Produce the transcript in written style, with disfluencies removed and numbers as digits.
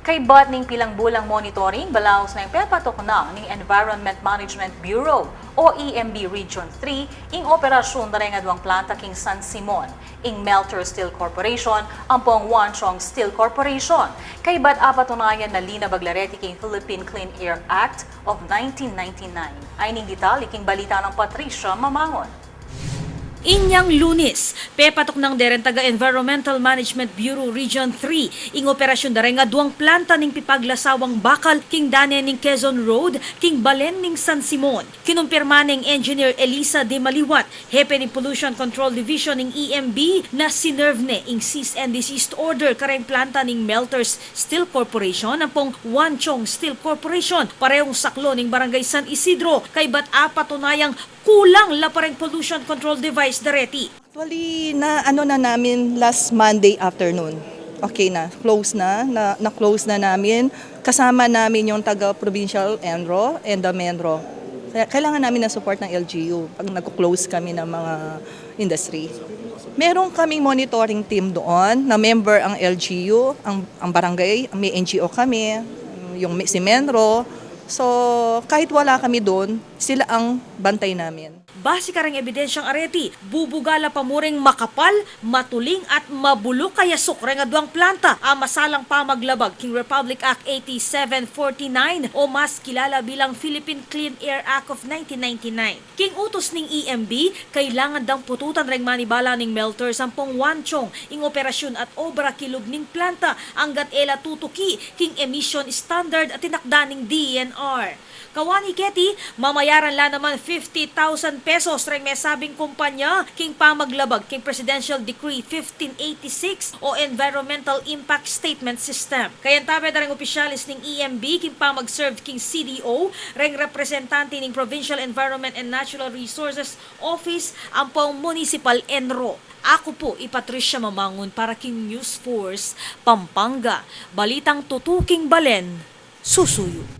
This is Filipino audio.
Kay bat ning pilang bulang monitoring, balaos na yung pepatok na ng Environment Management Bureau o EMB Region 3 ing operasyon na rin adwang planta king San Simon ing Melter Steel Corporation ang pong Wanchong Steel Corporation. Kay bat apatunayan na lina baglareti king Philippine Clean Air Act of 1999. Ay ning detalye king balita ng Patricia Mamangon. Inyang Lunes, pepatok ng Derentaga Environmental Management Bureau Region 3 ing operasyon da nga duang planta ning pipaglasawang bakal king dane ning Quezon Road king Balen ning San Simon. Kinumpirma ning Engineer Elisa De Maliwat, hepe ning Pollution Control Division ning EMB na sinerve ne ing cease and desist order kareng planta ning Melters Steel Corporation ang pong Wanchong Steel Corporation parehong saklo ning Barangay San Isidro kay bat apatunayang kulang la pareng pollution control device dareti. Actually, na namin last Monday afternoon. Okay close na-close na namin. Kasama namin yung taga-provincial ENRO and the MENRO. Kailangan namin ng support ng LGU pag nag-close kami ng mga industry. Meron kaming monitoring team doon na member ang LGU, ang barangay, may NGO kami, yung si MENRO. So, kahit wala kami doon, sila ang bantay namin. Base karang ebidensyang areti, bubugala pa muring makapal, matuling at mabulok kaya sukre nga duang planta ang masalang pamaglabag king Republic Act 8749 o mas kilala bilang Philippine Clean Air Act of 1999. King utos ning EMB, kailangan dang pututan reng manibala ning melter sampung Wanchong ing operasyon at obra kilog ning planta hanggat ela tutuki king emission standard at tinakda ning DENR. Kawani Keti, mamayaran la naman 50,000 pesos reng may sabing kumpanya king pamaglabag king Presidential Decree 1586 o Environmental Impact Statement System. Kayan tabi da reng opisyalis ning EMB king pamag-serve king CDO reng representante ning Provincial Environment and Natural Resources Office ang pong Municipal ENRO. Ako po, Patricia Mamangon para king News Force, Pampanga. Balitang tutuking Balen, susuyo.